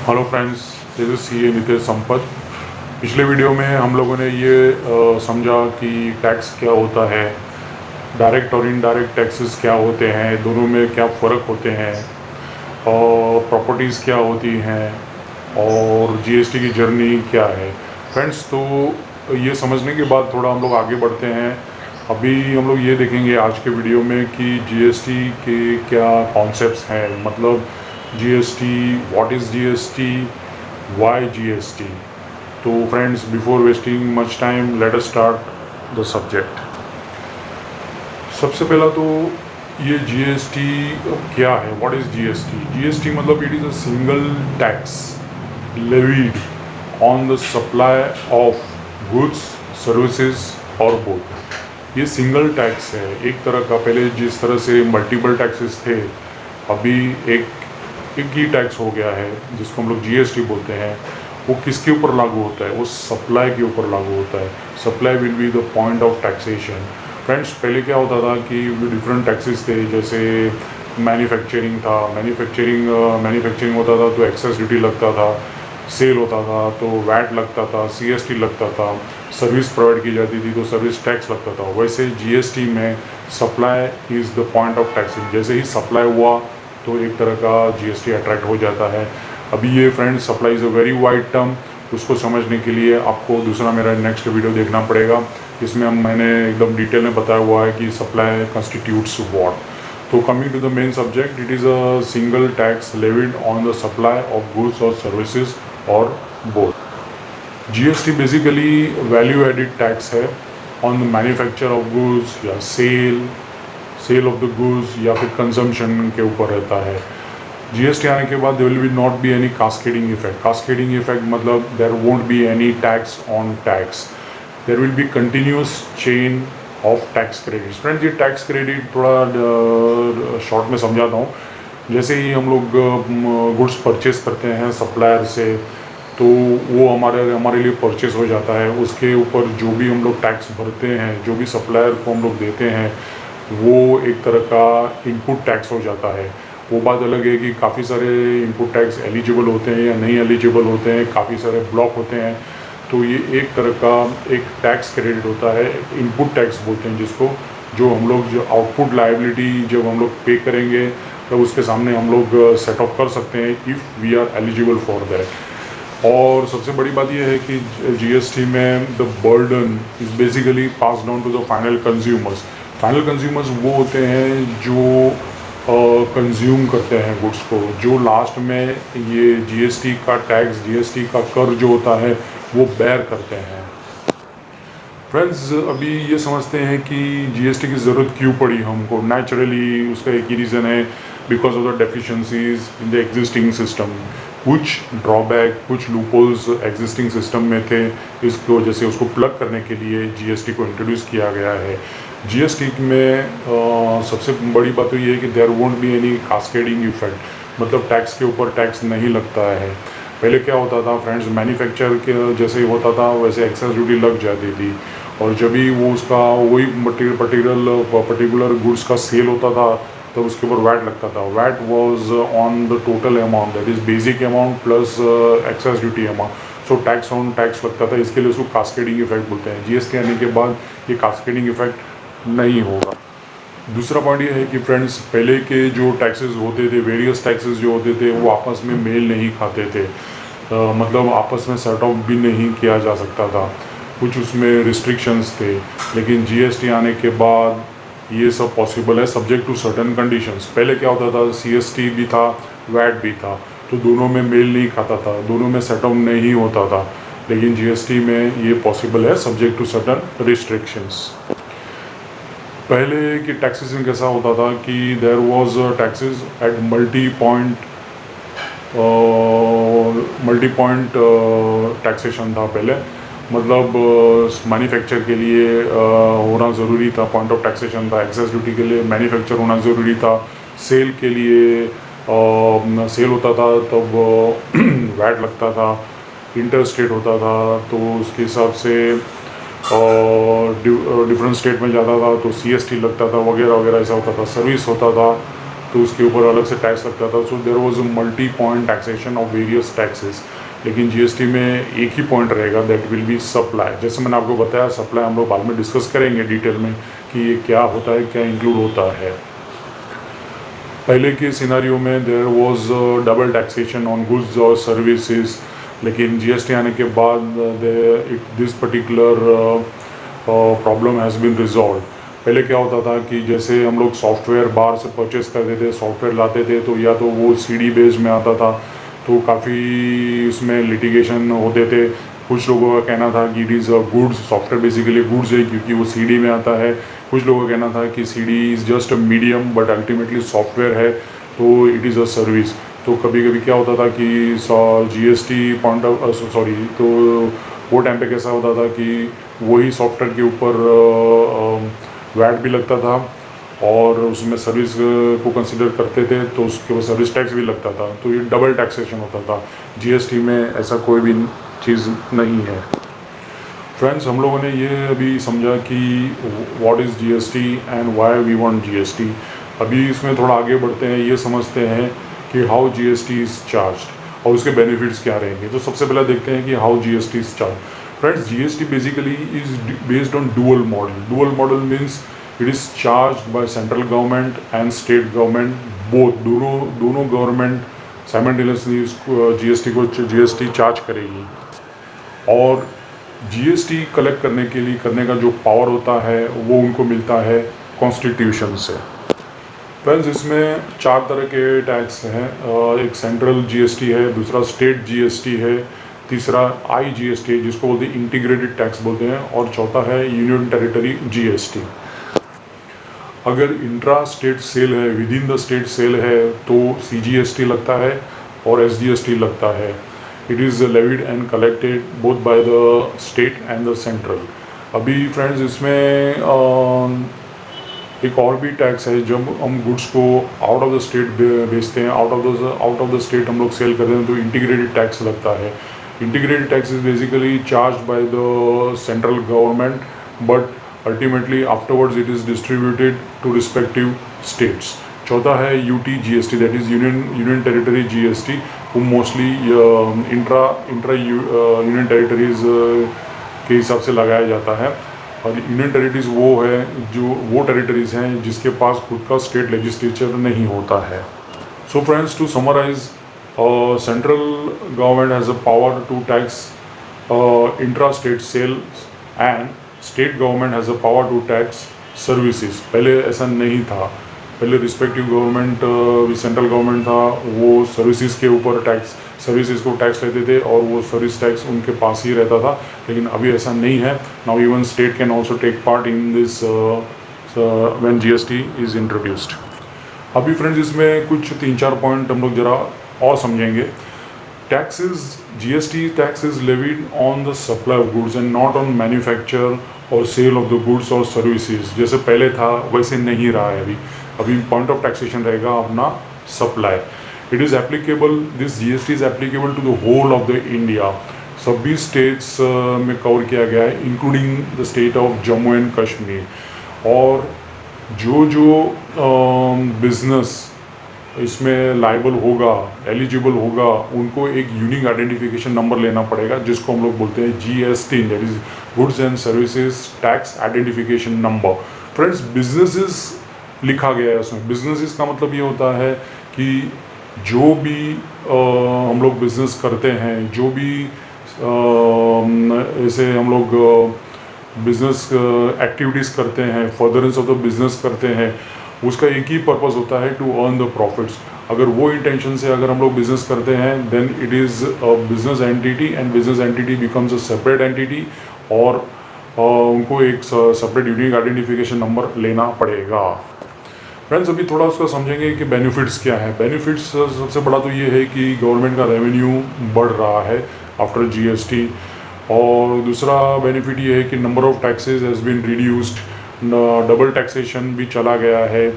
Hello friends, this is C A Nitesh Sampat. पिछले video में हम लोगों ने ये समझा कि टैक्स क्या होता है, डायरेक्ट और इनडायरेक्ट टैक्सेस क्या होते हैं, दोनों में क्या फ़र्क होते हैं, और प्रॉपर्टीज़ क्या होती हैं, और जीएसटी की जर्नी क्या है। फ्रेंड्स, तो ये समझने के बाद थोड़ा हम लोग आगे बढ़ते हैं। अभी हम लोग ये देखेंगे आज के वीडियो में कि जीएसटी के क्या कॉन्सेप्ट्स हैं, मतलब GST, what is GST, why GST. तो friends, before wasting much time, let us start the subject. सबसे पहला तो ये जीएसटी क्या है, व्हाट इज़ जीएसटी। जीएसटी मतलब it is a single tax levied on the supply of goods, services और both. ये सिंगल टैक्स है, एक तरह का। पहले जिस तरह से मल्टीपल टैक्सेस थे, अभी एक ही टैक्स हो गया है जिसको हम लोग जीएसटी बोलते हैं। वो किसके ऊपर लागू होता है? वो सप्लाई के ऊपर लागू होता है। Supply will be the point of taxation. Friends, पहले क्या होता था कि डिफरेंट टैक्सेस थे, जैसे मैन्युफैक्चरिंग था। मैन्युफैक्चरिंग होता था तो एक्सेस ड्यूटी लगता था, सेल होता था तो वैट लगता था, सीएसटी लगता था, सर्विस प्रोवाइड की जाती थी तो सर्विस टैक्स लगता था। वैसे जीएसटी में supply is the point of taxing. जैसे ही सप्लाई हुआ तो एक तरह का जीएसटी अट्रैक्ट हो जाता है। अभी ये friends, supply is a very wide term. उसको समझने के लिए आपको दूसरा मेरा नेक्स्ट वीडियो देखना पड़ेगा। इसमें मैंने एकदम डिटेल में बताया हुआ है कि सप्लाई कंस्टिट्यूट्स व्हाट। तो coming to the main subject, it is a single tax levied on the supply of goods और सर्विसेज और both. GST basically value added tax है on the manufacture of goods या sale of the goods या फिर consumption के ऊपर रहता है। जीएसटी आने के बाद there will be not be any cascading effect. Cascading effect मतलब there won't be any tax on tax, there will be continuous chain of tax credits. Friends, ये टैक्स क्रेडिट थोड़ा शॉर्ट में समझाता हूँ। जैसे ही हम लोग गुड्स परचेस करते हैं सप्लायर से, तो वो हमारे लिए परचेस हो जाता है। उसके ऊपर जो भी हम लोग टैक्स भरते हैं, जो भी सप्लायर को हम लोग देते हैं, वो एक तरह का इनपुट टैक्स हो जाता है। वो बात अलग है कि काफ़ी सारे इनपुट टैक्स एलिजिबल होते हैं या नहीं एलिजिबल होते हैं, काफ़ी सारे ब्लॉक होते हैं। तो ये एक तरह का एक टैक्स क्रेडिट होता है, इनपुट टैक्स बोलते हैं जिसको, जो हम लोग जो आउटपुट लायबिलिटी जब हम लोग पे करेंगे तब उसके सामने हम लोग सेट ऑफ कर सकते हैं if we are eligible for that. और सबसे बड़ी बात यह है कि जीएसटी में the burden is basically pass down to the final consumers. Final consumers वो होते हैं जो कंज्यूम करते हैं गुड्स को, जो लास्ट में ये जीएसटी का टैक्स, जीएसटी का कर जो होता है वो बेयर करते हैं। फ्रेंड्स, अभी ये समझते हैं कि जीएसटी की ज़रूरत क्यों पड़ी हमको। नेचुरली उसका एक ही रीज़न है, because of the deficiencies in the existing system. कुछ ड्रॉबैक, कुछ लूपहोल्स एग्जिस्टिंग सिस्टम में थे, इसकी वजह से उसको प्लग करने के लिए जीएसटी को इंट्रोड्यूस किया गया है। जीएसटी में सबसे बड़ी बात तो ये है कि there won't be any cascading effect, मतलब टैक्स के ऊपर टैक्स नहीं लगता है। पहले क्या होता था फ्रेंड्स, मैन्युफैक्चर के जैसे ही होता था वैसे एक्सेस ड्यूटी लग जाती थी, और जब भी वो उसका वही पर्टिकुलर गुड्स का सेल होता था तो उसके ऊपर वैट लगता था। VAT was on the total amount, that is basic amount plus excise duty amount. So tax on tax लगता था, इसके लिए उसको कास्केडिंग इफेक्ट बोलते हैं। जीएसटी आने के बाद ये कास्केडिंग इफेक्ट नहीं होगा। दूसरा पॉइंट ये है कि फ्रेंड्स, पहले के जो टैक्सेस होते थे, वेरियस टैक्सेस जो होते थे, वो आपस में मेल नहीं खाते थे। मतलब आपस में सेट ऑफ भी नहीं किया जा सकता था, कुछ उसमें रिस्ट्रिक्शंस थे। लेकिन जीएसटी आने के बाद ये सब पॉसिबल है, सब्जेक्ट टू सर्टन कंडीशंस। पहले क्या होता था, सीएसटी भी था, वैट भी था, तो दोनों में मेल नहीं खाता था, दोनों में सेट ऑफ नहीं होता था। लेकिन जीएसटी में ये पॉसिबल है, सब्जेक्ट टू सर्टन रिस्ट्रिक्शंस। पहले की टैक्सेस में कैसा होता था कि there was taxes at multi point taxation था पहले। मतलब मैन्युफैक्चर के लिए होना ज़रूरी था, पॉइंट ऑफ टैक्सेशन था। एक्सेस ड्यूटी के लिए मैन्युफैक्चर होना ज़रूरी था। सेल के लिए सेल होता था तब वैट लगता था। इंटर स्टेट होता था तो उसके हिसाब से डिफरेंट स्टेट में जाता था तो सीएसटी लगता था, वगैरह वगैरह ऐसा होता था। सर्विस होता था तो उसके ऊपर अलग से टैक्स लगता था। So there was a multi point taxation of various taxes. लेकिन जीएसटी में एक ही पॉइंट रहेगा, दैट विल बी सप्लाई। जैसे मैंने आपको बताया, सप्लाई हम लोग बाद में डिस्कस करेंगे डिटेल में कि ये क्या होता है, क्या इंक्लूड होता है। पहले के सिनारियो में there was double taxation on goods और सर्विसेज, लेकिन जीएसटी आने के बाद this particular problem has been resolve. पहले क्या होता था कि जैसे हम लोग सॉफ्टवेयर बाहर से परचेस करते थे, सॉफ्टवेयर लाते थे, तो या तो वो सीडी बेस्ड में आता था, तो काफ़ी उसमें लिटिगेशन होते थे। कुछ लोगों का कहना था कि it is a goods, software basically goods है क्योंकि वो सीडी में आता है। कुछ लोगों का कहना था कि CD is just a medium but ultimately software है, तो इट इज़ अ सर्विस। तो कभी कभी क्या होता था कि जीएसटी पॉइंट ऑफ तो वो टाइम पे कैसा होता था कि वही सॉफ्टवेयर के ऊपर वैट भी लगता था और उसमें सर्विस को कंसिडर करते थे तो उसके ऊपर सर्विस टैक्स भी लगता था, तो ये डबल टैक्सेशन होता था। जीएसटी में ऐसा कोई भी चीज़ नहीं है। फ्रेंड्स, हम लोगों ने ये अभी समझा कि what is GST and why we want GST. अभी इसमें थोड़ा आगे बढ़ते हैं, ये समझते हैं कि हाउ जीएसटी इज़ चार्ज्ड और उसके बेनिफिट्स क्या रहेंगे। तो सबसे पहले देखते हैं कि how GST is charge. Friends, GST basically is based on dual model. Dual model means it is charged by central government and state government, both दोनों गवर्नमेंट साइमल्टेनियसली जीएसटी चार्ज करेगी। और जीएसटी कलेक्ट करने का जो power होता है वो उनको मिलता है कॉन्स्टिट्यूशन से। फ्रेंड्स, इसमें 4 तरह के टैक्स हैं। एक सेंट्रल जीएसटी है, दूसरा स्टेट जीएसटी है, तीसरा आईजीएसटी जिसको बोलते हैं इंटीग्रेटेड टैक्स बोलते हैं, और चौथा है यूनियन टेरिटरी जीएसटी। अगर इंट्रा स्टेट सेल है, within the state sale है, तो सीजीएसटी लगता है और एसजीएसटी लगता है। It is levied and collected both by the state and the central. अभी फ्रेंड्स, इसमें एक और भी टैक्स है। जब हम गुड्स को आउट ऑफ द स्टेट बेचते हैं, आउट ऑफ द स्टेट हम लोग सेल करते हैं, तो इंटीग्रेटेड टैक्स लगता है। Integrated tax is basically charge by the central government, but ultimately afterwards it is distributed to respective states. चौथा है UT GST, that is union territory GST, वो मोस्टली इंट्रा यूनियन टेरिटरीज के हिसाब से लगाया जाता है। और यूनियन टेरिटरीज वो है जो वो टेरिटरीज हैं जिसके पास खुद का स्टेट लेजिस्लेचर नहीं होता है। So friends, to summarise, central government has a power to tax intra state sales and state government has a power to tax services. पहले ऐसा नहीं था। पहले रिस्पेक्टिव गवर्नमेंट, सेंट्रल गवर्नमेंट था, वो सर्विसेज के ऊपर सर्विसेज को टैक्स लेते थे और वो सर्विस टैक्स उनके पास ही रहता था। लेकिन अभी ऐसा नहीं है। Now even state can also take part in this when GST is introduced. अभी फ्रेंड्स, इसमें कुछ 3-4 पॉइंट हम लोग जरा और समझेंगे। GST tax is levied on the supply of goods and not on manufacture और सेल ऑफ द गुड्स और सर्विसेज। जैसे पहले था वैसे नहीं रहा है। अभी पॉइंट ऑफ टैक्सेशन रहेगा अपना supply. It is applicable, this GST is applicable to the whole of the India. सभी स्टेट्स में कवर किया गया है, including the state of Jammu and Kashmir. और जो बिजनेस इसमें लाइबल होगा, एलिजिबल होगा, उनको एक यूनिक आइडेंटिफिकेशन नंबर लेना पड़ेगा, जिसको हम लोग बोलते हैं GST, that is goods and services tax identification number. Friends, businesses लिखा गया है उसमें। बिजनेसेस का मतलब ये होता है कि जो भी हम लोग बिजनेस करते हैं, जो भी ऐसे हम लोग बिजनेस एक्टिविटीज़ करते हैं, फर्दरेंस ऑफ द बिजनेस करते हैं, उसका एक ही पर्पस होता है, टू अर्न द प्रॉफिट्स। अगर वो इंटेंशन से अगर हम लोग बिजनेस करते हैं, then it is a business entity and business entity becomes a separate entity, और उनको एक सेपरेट यूनिक आइडेंटिफिकेशन नंबर लेना पड़ेगा। फ्रेंड्स, अभी थोड़ा उसका समझेंगे कि बेनिफिट्स क्या है। बेनिफिट्स सबसे बड़ा तो ये है कि गवर्नमेंट का रेवेन्यू बढ़ रहा है आफ्टर जीएसटी। और दूसरा बेनिफिट ये है कि number of taxes has been reduced, double taxation भी चला गया है।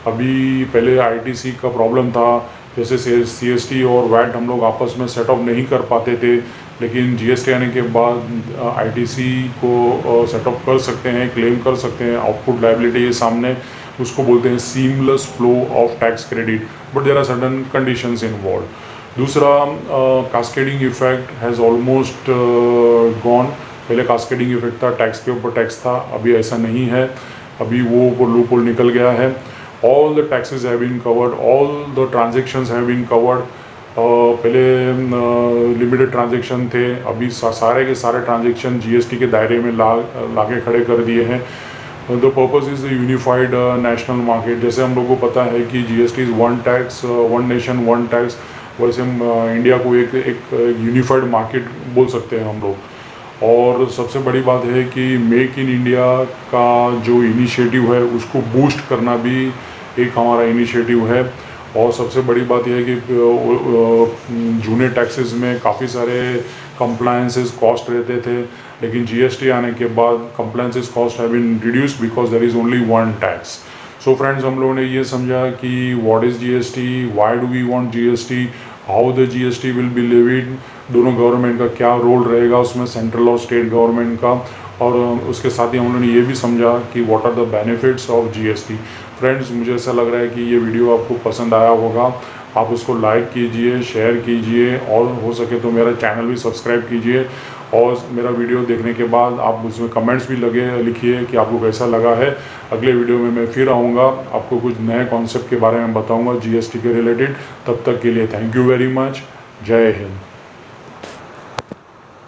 अभी पहले आईटीसी का प्रॉब्लम था, जैसे सीएसटी और वैट हम लोग आपस में सेट ऑफ नहीं कर पाते थे, लेकिन जीएसटी आने के बाद आईटीसी को सेट ऑफ कर सकते हैं, क्लेम कर सकते हैं, आउटपुट लायबिलिटी के सामने उसको बोलते हैं seamless flow of tax credit, but there are certain conditions involved. दूसरा, cascading effect has almost gone. पहले कास्केडिंग इफेक्ट था, टैक्स के ऊपर टैक्स था, अभी ऐसा नहीं है, अभी वो लूपहोल निकल गया है। All the taxes have been covered, all the transactions have been covered. पहले लिमिटेड ट्रांजेक्शन थे, अभी सारे के सारे ट्रांजेक्शन जीएसटी के दायरे में लाके खड़े कर दिए हैं। The purpose is the unified national market. जैसे हम लोग को पता है कि GST is one tax, one nation one tax, वैसे हम इंडिया को एक यूनिफाइड मार्केट बोल सकते हैं हम लोग। और सबसे बड़ी बात है कि मेक इन इंडिया का जो इनिशिएटिव है उसको बूस्ट करना भी एक हमारा इनिशिएटिव है। और सबसे बड़ी बात यह है कि जूने टैक्सेस में काफ़ी सारे कंप्लायंसेस कॉस्ट रहते थे, लेकिन जीएसटी आने के बाद compliances cost have been reduced because there is only one tax. So friends, हम लोगों ने ये समझा कि what is GST, why do we want GST, how the GST will be levied, दोनों गवर्नमेंट का क्या रोल रहेगा उसमें, सेंट्रल और स्टेट गवर्नमेंट का। और उसके साथ ही हम लोगों ने ये भी समझा कि what are the benefits of GST. Friends, मुझे ऐसा लग रहा है कि ये वीडियो आपको पसंद आया होगा। आप उसको लाइक कीजिए, शेयर कीजिए और हो सके तो मेरा चैनल भी सब्सक्राइब कीजिए। और मेरा वीडियो देखने के बाद आप उसमें कमेंट्स भी लिखिए कि आपको कैसा लगा है। अगले वीडियो में मैं फिर आऊँगा, आपको कुछ नए कॉन्सेप्ट के बारे में बताऊँगा जीएसटी के रिलेटेड। तब तक के लिए थैंक यू वेरी मच। जय हिंद।